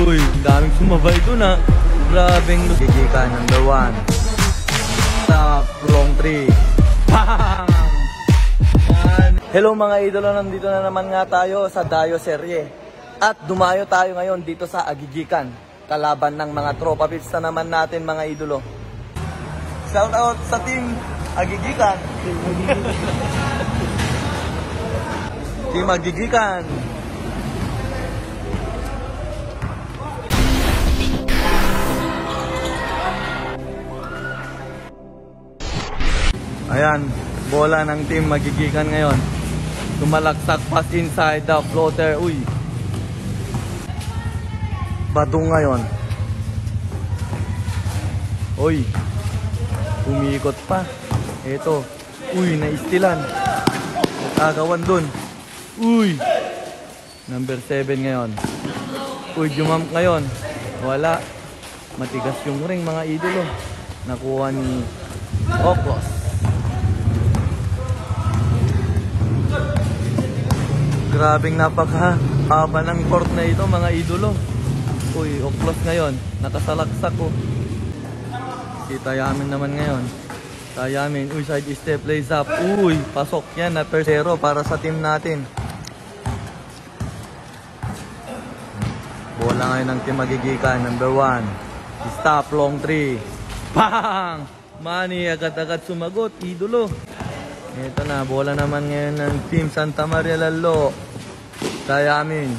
Uy, daming sumabay dun ha. Grabeng Gigikan, number 1. Stop, wrong 3. Bang! Hello mga idolo, nandito na naman nga tayo sa Dayo Serye. At dumayo tayo ngayon dito sa Agigikan. Kalaban ng mga tropa pips na naman natin mga idolo. Shout out sa team Agigikan. Team Agigikan. Ayan, bola ng team Magigikan ngayon. Tumalaksak pass inside the floater. Uy. Badong ngayon. Uy. Umiikot pa. Ito. Uy, naistilan. Nakagawan dun. Uy. Number 7 ngayon. Uy, jumamp ngayon. Wala. Matigas yung ring mga idolo. Nakuha ni Oklos. Grabing napaka-haba ng court na ito mga idolo. Uy, Oklos ngayon. Nakasalaksak ko. Si Tayamin naman ngayon. Tayamin. Uy, side step, lays up. Uy, pasok yan na persero para sa team natin. Bola ngayon ng team Magigikan. Number 1. Stop, long 3. Bang! Manny, agad-agad sumagot. Idolo. Ito na, bola naman ngayon ng Team Santa Maria Lalo. Tayamin.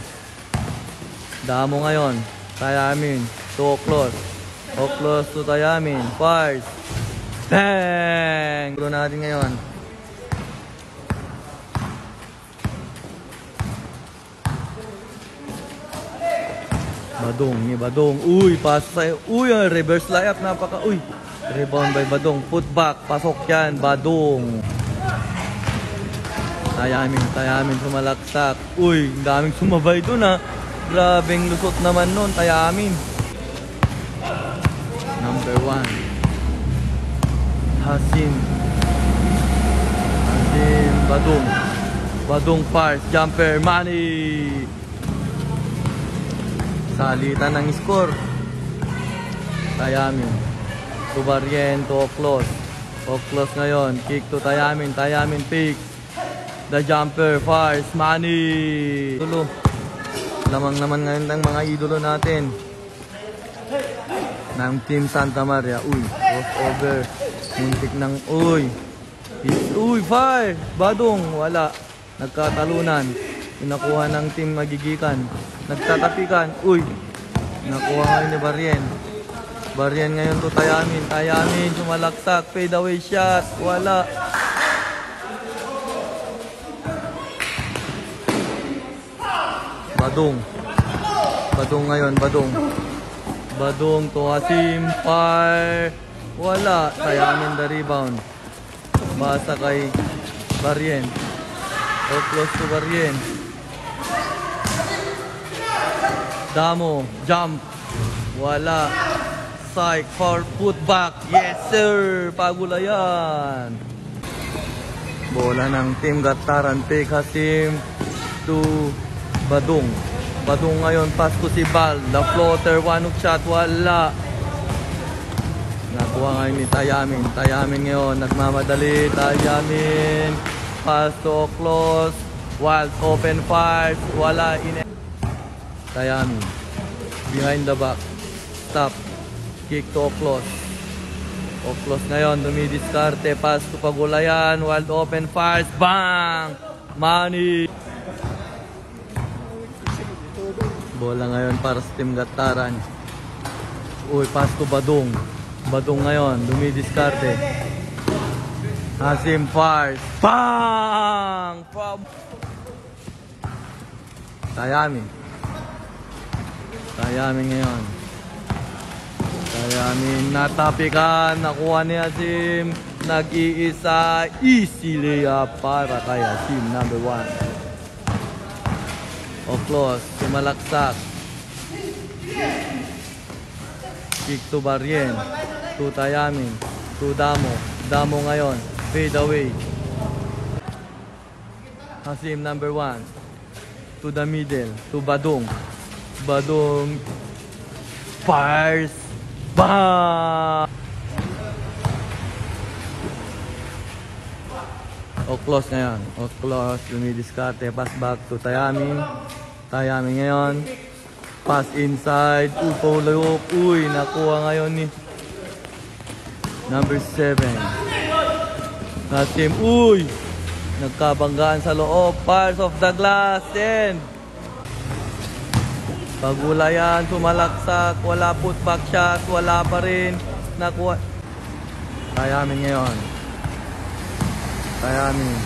Damo ngayon. Tayamin. To Oklos. Oklos to Tayamin. Fires. Bang! Gulo natin ngayon. Badong ni Badong. Uy, pass sa'yo. Uy, reverse layup. Napaka. Uy. Rebound by Badong. Put back. Pasok yan. Badong. Tayamin sumalaksak. Uy, daming sumabay dun ha. Grabeng lusot naman nun, Tayamin. Number 1. Hasim, Badong. Badong fires, jumper, Manny. Salitan ng score. Tayamin. Tubarien to Oklos. Oklos ngayon, kick to Tayamin. Tayamin pick. The jumper fires, Manny. Idolo. Lamang naman ngayon ng mga idolo natin. Ng Team Santa Maria. Uy, crossover. Muntik ng uy. Uy, fire. Badong, wala. Nagkatalunan. Pinakuha ng Team Magigikan. Nagtatapikan. Uy. Nakuha ngayon ni Barrien. Barrien ngayon to Tayamin. Tayamin, sumalaksak. Fade away shot. Wala. Badong. Badong ngayon, Badong. Badong to Hasim, fire. Wala. Tayamin the rebound. Basa kay Barrien. So close to Barrien. Damo, jump. Wala. Psych for putback. Yes sir. Pagulayan. Bola ng Team Gataran. Pick Hasim to Badong. Badong ngayon, pass to si Bal. The floater, one hook shot, wala. Nakuha ngayon ni Tayamin. Tayamin ngayon, nagmamadali. Tayamin. Pass to Oklos. Wild open fires. Wala. Tayamin. Behind the back. Stop. Kick to Oklos. Oklos ngayon, dumidiskarte. Pass to Pagulayan. Wild open fires. Bang! Manny. Bola ngayon para sa Team Gataran. Uy, pass to Badong. Badong ngayon, dumidiskarte. Hasim fires. Bang! Tayamin. Tayamin ngayon. Tayamin, natapikan. Nakuha ni Hasim. Nag-iisa. Easy layup para kay Hasim, number 1. Oklos, sumalaksak. Kick to Barrien. To Tayamin. To Damo. Damo ngayon. Fade away. Hasim number 1. To the middle. To Badong. Badong fires, bang! Oklos ngayon. Oklos, lumidiskarte. Pass back to Tayamin. Tayamin ngayon. Pass inside. Follow up. Uy, nakuha ngayon ni number 7. Nasim. Uy! Nagkabanggaan sa loob. Fires of the glass. And Pagulayan. Sumalaksak. Wala putback shot. Wala pa rin. Nakuha. Tayamin ngayon. Tayamin.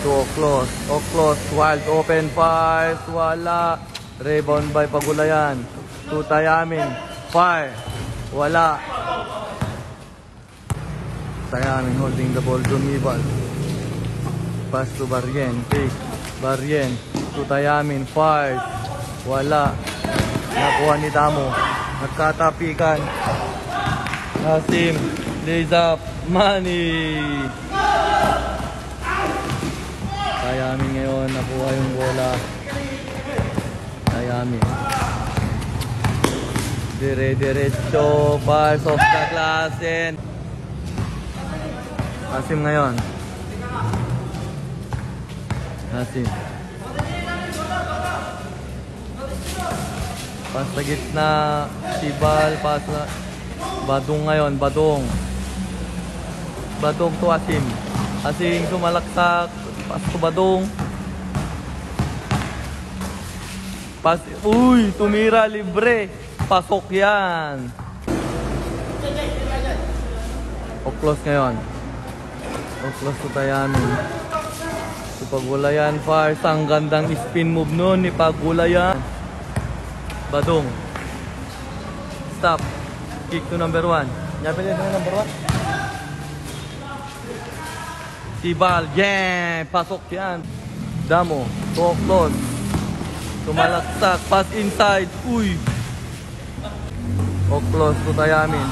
To Oklos. Oklos. Wild open fires. Wala. Rebound by Pagulayan. To Tayamin. Fire. Wala. Tayamin holding the ball. Dumibal. Pass to Barrien. Take. Barrien. To Tayamin. Fires. Wala. Nakuha ni Damo. Nagkatapikan. Nasim. Lays up. Money. Tayamin ngayon, nakuha yung bola. Tayamin. Dire-diretso. Fires of the glass. And Nasim ngayon. Nasim. Pas sa gitna. Sibal. Pas na. Badong ngayon. Badong. Badong to Asim. Asim sumalaksak. Pas to Badong. Pas. Uy! Tumira libre. Pasok yan. Oklos ngayon. Oklos to Tayamin. To Pagulayan. Fires. Ang gandang spin move nun ni Pagulayan. Badong. Stop. Kick to number 1. Nyapin na number 1. Sibal, yeah! Pasok yan. Damo, to Oklos. Tumalaksak, pass inside. Uy! Oklos to Tayamin.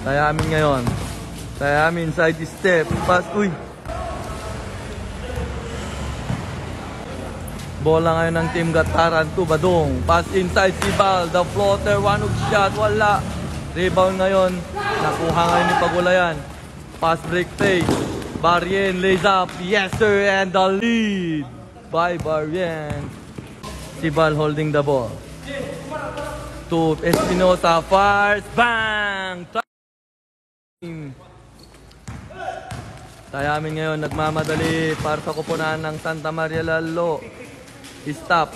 Tayamin ngayon. Tayamin, side step. Pass, uy! Bola ngayon ng Team Gataran to Badong. Pass inside, Sibal. The floater, one hook shot. Wala. Rebound ngayon. Nakuha ngayon ni Pagulayan. Pass break play. Barrien lays up. Yes sir. And the lead by Barrien. Sibal holding the ball. To Espinosa. Fires. Bang! Tayamin ngayon. Nagmamadali para sa kupunan ng Santa Maria Lalo. Stop.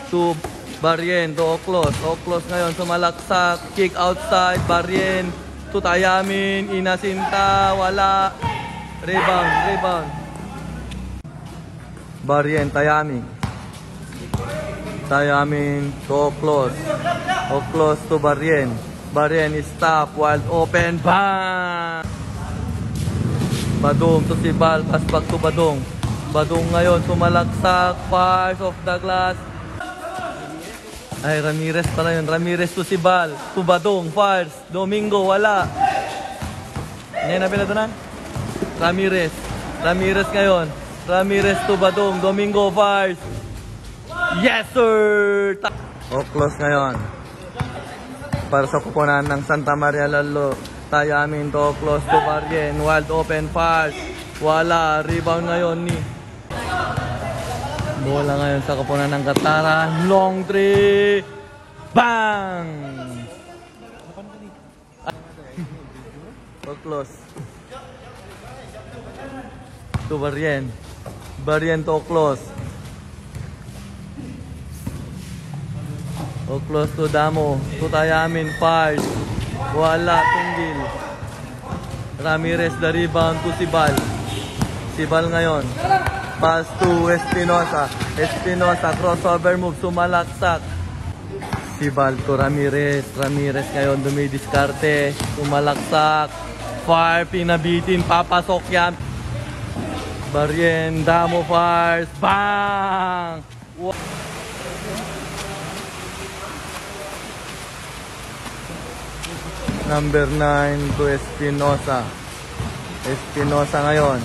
To Barrien. To Oklos. Oklos ngayon. Sumalaksak. Kick outside. Barrien. To Tayamin, Inasinta, wala. Rebound, rebound. Barrien, Tayamin. Tayamin to Oklos. Oklos to Barrien. Barrien, stop, wild open, bang! Badong to Sibal, pass back to Badong. Badong ngayon, sumalaksak, fires of the glass. Ay, Ramirez pala yun. Ramirez to Sibal. To Badong. Fires. Domingo. Wala. Ngayon na pinadunan? Ramirez. Ramirez ngayon. Ramirez to Badong. Domingo. Fires. Yes, sir! Oklos ngayon. Para sa kupunan ng Santa Maria Lalo. Tayamin to Oklos to Barrien. Wild open. Fires. Wala. Rebound ngayon ni bola ngayon sa kupunan ng Gataran. Long three. Bang! Oklos. To Barrien. Barrien to Oklos. Oklos to Damo. To Tayamin. Fires. Wala. Tunggil. Ramirez the rebound to Sibal. Sibal ngayon. Pass to Espinosa. Espinosa, crossover move, sumalaksak. Sibal to Ramirez. Ramirez ngayon dumidiskarte. Sumalaksak. Fire, pinabitin, papasok yan. Barrien, Damo fires. Bang! Number 9 to Espinosa. Espinosa ngayon.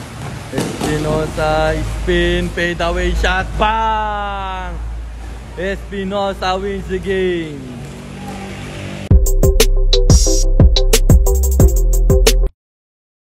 Espinosa, spin, fade away shot, bang! Espinosa wins the game.